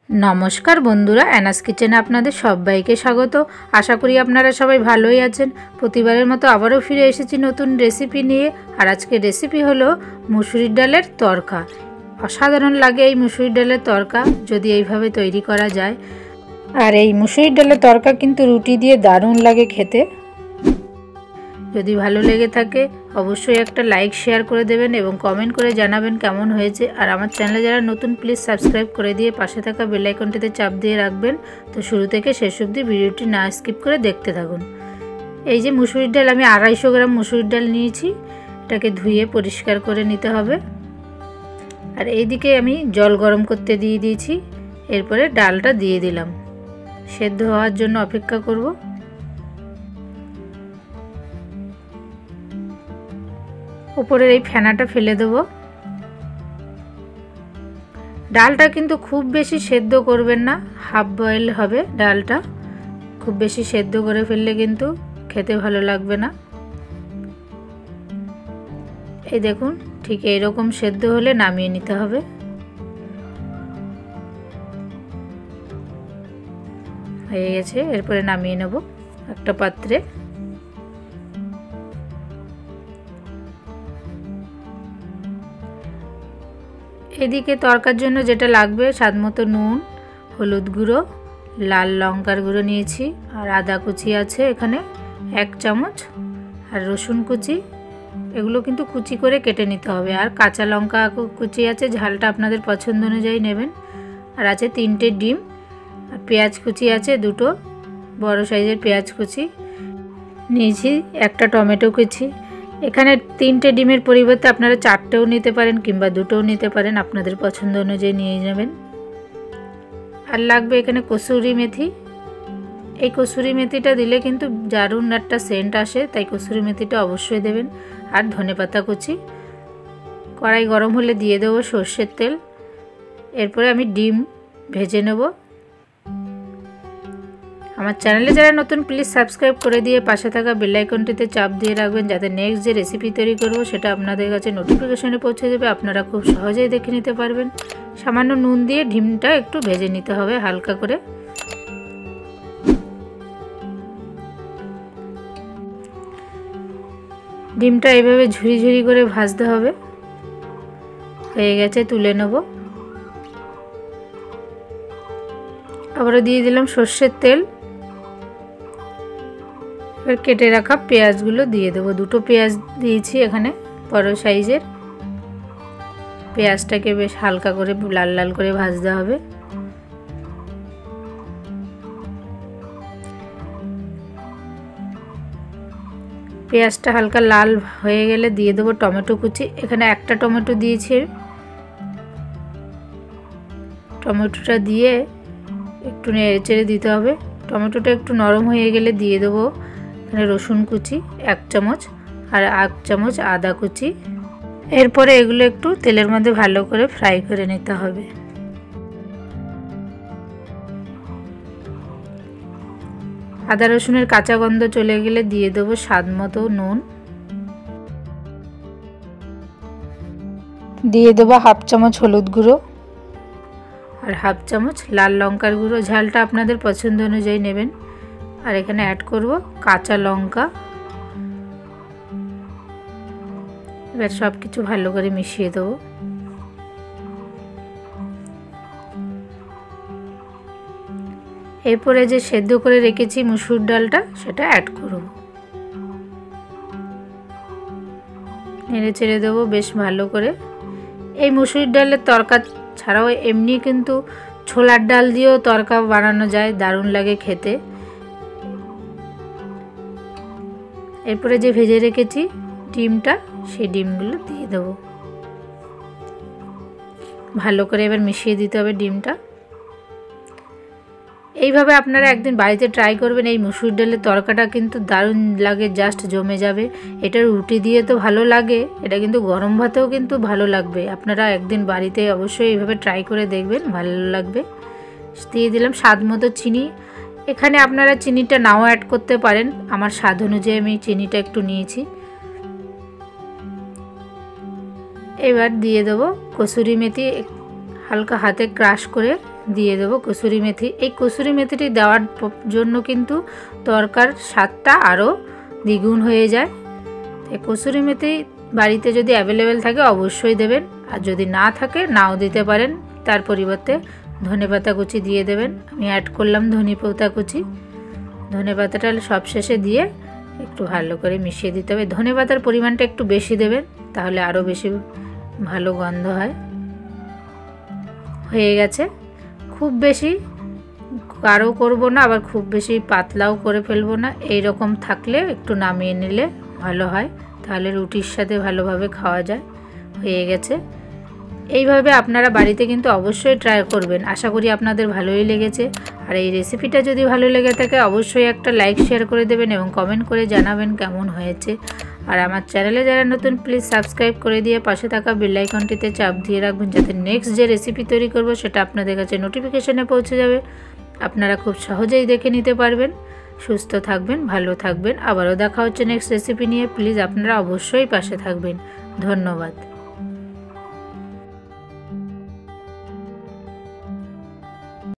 नमस्कार बंधुरा एनास किचेने आपनादेर सबाइके स्वागत। आशा करी आपनारा सबाई भालोई आछेन। प्रतिबारेर मतो आबारो फिरे एसेछि नतुन रेसिपि निये। आर आजकेर रेसिपि हलो मुसुरिर डालेर तड़का। असाधारण लागे एई मुसुरिर डालेर तड़का जोदि एइभाবে तैरी करा जाय। आर एई मुसुरिर डालेर तड़का किन्तु रुटी दिये दारुण लागे खेते। যদি ভালো লেগে থাকে অবশ্যই একটা লাইক শেয়ার করে দেবেন এবং কমেন্ট করে জানাবেন কেমন হয়েছে। আর আমার চ্যানেলে যারা নতুন প্লিজ সাবস্ক্রাইব করে দিয়ে পাশে থাকা বেল আইকনটিতে চাপ দিয়ে রাখবেন। তো শুরু থেকে শেষ অবধি ভিডিওটি না স্কিপ করে দেখতে থাকুন। এই যে মুসুরির ডাল আমি 250 গ্রাম মুসুরির ডাল নিয়েছি, এটাকে ধুয়ে পরিষ্কার করে নিতে হবে। আর এইদিকে আমি জল গরম করতে দিয়ে দিয়েছি, এরপরে ডালটা দিয়ে দিলাম। সেদ্ধ হওয়ার জন্য অপেক্ষা করব। উপরের এই ফেনাটা ফেলে দেব। ডালটা কিন্তু খুব বেশি সেদ্ধ করবেন না, হাফ বয়েল হবে ডালটা। খুব বেশি সেদ্ধ করে ফেললে কিন্তু খেতে ভালো লাগবে না। এই দেখুন ঠিক এইরকম সেদ্ধ হলে নামিয়ে নিতে হবে। হয়ে গেছে, এরপরে নামিয়ে নেব একটা পাত্রে। এদিকে তরকার জন্য যেটা লাগবে স্বাদমতো নুন, হলুদ গুঁড়ো, লাল লঙ্কার গুঁড়ো নিয়েছি, আর আদা কুচি আছে এখানে 1 চামচ, আর রসুন কুচি, এগুলো কিন্তু কুচি করে কেটে নিতে হবে। আর কাঁচা লঙ্কা কুচি আছে, ঝালটা আপনাদের পছন্দ অনুযায়ী নেবেন। আর আছে 3টে ডিম, আর পেঁয়াজ কুচি আছে 2টো বড় সাইজের পেঁয়াজ কুচি নিয়েছি, একটা টমেটো কুচি। এখানে 3টে ডিমের পরিবর্তে আপনারা 4টেও নিতে পারেন কিংবা 2টোও নিতে পারেন, আপনাদের পছন্দ অনুযায়ী নিয়ে নেবেন। আর লাগবে এখানে কসুরি মেথি। এই কসুরি মেথিটা দিলে কিন্তু দারুণ একটা সেন্ট আসে, তাই কসুরি মেথিটা অবশ্যই দেবেন। আর ধনেপাতা কুচি। কড়াই গরম হলে দিয়ে দেবো সর্ষের তেল। এরপরে আমি ডিম ভেজে নেব। আমার চ্যানেলে যারা নতুন প্লিজ সাবস্ক্রাইব করে দিয়ে পাশে থাকা বেল আইকনটিতে চাপ দিয়ে রাখবেন, যাতে নেক্সট যে রেসিপি তৈরি করব সেটা আপনাদের কাছে নোটিফিকেশনে পৌঁছে যাবে, আপনারা খুব সহজেই দেখে নিতে পারবেন। সামান্য নুন দিয়ে ডিমটা একটু ভেজে নিতে হবে হালকা করে। ডিমটা এইভাবে ঝুরি ঝুরি করে ভাজতে হবে। হয়ে গেছে, তুলে নেব। আবারও দিয়ে দিলাম সর্ষের তেল। এবার কেটে রাখা পেঁয়াজগুলো দিয়ে দেবো। 2টো পেঁয়াজ দিয়েছি এখানে বড় সাইজের। পেঁয়াজটাকে বেশ হালকা করে লাল লাল করে ভাজতে হবে। পেঁয়াজটা হালকা লাল হয়ে গেলে দিয়ে দেবো টমেটো কুচি। এখানে একটা টমেটো দিয়েছি। টমেটোটা দিয়ে একটু নেড়ে চেড়ে দিতে হবে। টমেটোটা একটু নরম হয়ে গেলে দিয়ে দেবো এখানে রসুন কুচি 1 চামচ, আর 1 চামচ আদা কুচি। এরপরে এগুলো একটু তেলের মধ্যে ভালো করে ফ্রাই করে নিতে হবে। আদা রসুনের কাঁচা গন্ধ চলে গেলে দিয়ে দেবো স্বাদমতো নুন। দিয়ে দেবো 1/2 চামচ হলুদ গুঁড়ো, আর 1/2 চামচ লাল লঙ্কার গুঁড়ো। ঝালটা আপনাদের পছন্দ অনুযায়ী নেবেন। আর এখানে অ্যাড করব কাঁচা লঙ্কা। এবার সব কিছু ভালো করে মিশিয়ে দেবো। এরপরে যে সেদ্ধ করে রেখেছি মুসুর ডালটা সেটা অ্যাড করব। নেড়ে চেড়ে দেবো বেশ ভালো করে। এই মুসুর ডালের তরকা ছাড়াও এমনি কিন্তু ছোলার ডাল দিয়েও তরকা বানানো যায়, দারুণ লাগে খেতে। এরপরে যে ভেজে রেখেছি ডিমটা, সেই ডিমগুলো দিয়ে দেবো ভালো করে। এবার মিশিয়ে দিতে হবে ডিমটা। এইভাবে আপনারা একদিন বাড়িতে ট্রাই করবেন। এই মুসুর ডালের তরকাটা কিন্তু দারুণ লাগে, জাস্ট জমে যাবে। এটা রুটি দিয়ে তো ভালো লাগে, এটা কিন্তু গরম ভাতেও কিন্তু ভালো লাগবে। আপনারা একদিন বাড়িতে অবশ্যই এইভাবে ট্রাই করে দেখবেন, ভালো লাগবে। দিয়ে দিলাম স্বাদ মতো চিনি। এখানে আপনারা চিনিটা নাও অ্যাড করতে পারেন, আমার স্বাদ অনুযায়ী আমি চিনিটা একটু নিয়েছি। এবার দিয়ে দেবো কসুরি মেথি, হালকা হাতে ক্রাশ করে দিয়ে দেবো কসুরি মেথি। এই কসুরি মেথিটি দেওয়ার জন্য কিন্তু তরকার স্বাদটা আরও দ্বিগুণ হয়ে যায়। এই কসুরি মেথি বাড়িতে যদি অ্যাভেলেবেল থাকে অবশ্যই দেবেন, আর যদি না থাকে নাও দিতে পারেন। তার পরিবর্তে ধনেপাতা কুচি দিয়ে দেবেন। আমি অ্যাড করলাম ধনেপাতা কুচি। ধনেপাতাটা সব শেষে দিয়ে একটু ভালো করে মিশিয়ে দিতে হবে। ধনেপাতার পরিমাণটা একটু বেশি দেবেন, তাহলে আরও বেশি ভালো গন্ধ হয়। হয়ে গেছে। খুব বেশি গাঢ় করব না, আবার খুব বেশি পাতলাও করে ফেলবো না। এই রকম থাকলে একটু নামিয়ে নিলে ভালো হয়, তাহলে রুটির সাথে ভালোভাবে খাওয়া যায়। হয়ে গেছে। এইভাবে আপনারা বাড়িতে কিন্তু অবশ্যই ট্রাই করবেন। আশা করি আপনাদের ভালোই লেগেছে। আর এই রেসিপিটা যদি ভালো লেগে থাকে অবশ্যই একটা লাইক শেয়ার করে দেবেন এবং কমেন্ট করে জানাবেন কেমন হয়েছে। আর আমার চ্যানেলে যারা নতুন প্লিজ সাবস্ক্রাইব করে দিয়ে পাশে থাকা বেল আইকনটিতে চাপ দিয়ে রাখবেন, যাতে নেক্সট যে রেসিপি তৈরি করব সেটা আপনাদের কাছে নোটিফিকেশনে পৌঁছে যাবে। আপনারা খুব সহজেই দেখে নিতে পারবেন। সুস্থ থাকবেন, ভালো থাকবেন। আবারও দেখা হচ্ছে নেক্সট রেসিপি নিয়ে। প্লিজ আপনারা অবশ্যই পাশে থাকবেন। ধন্যবাদ।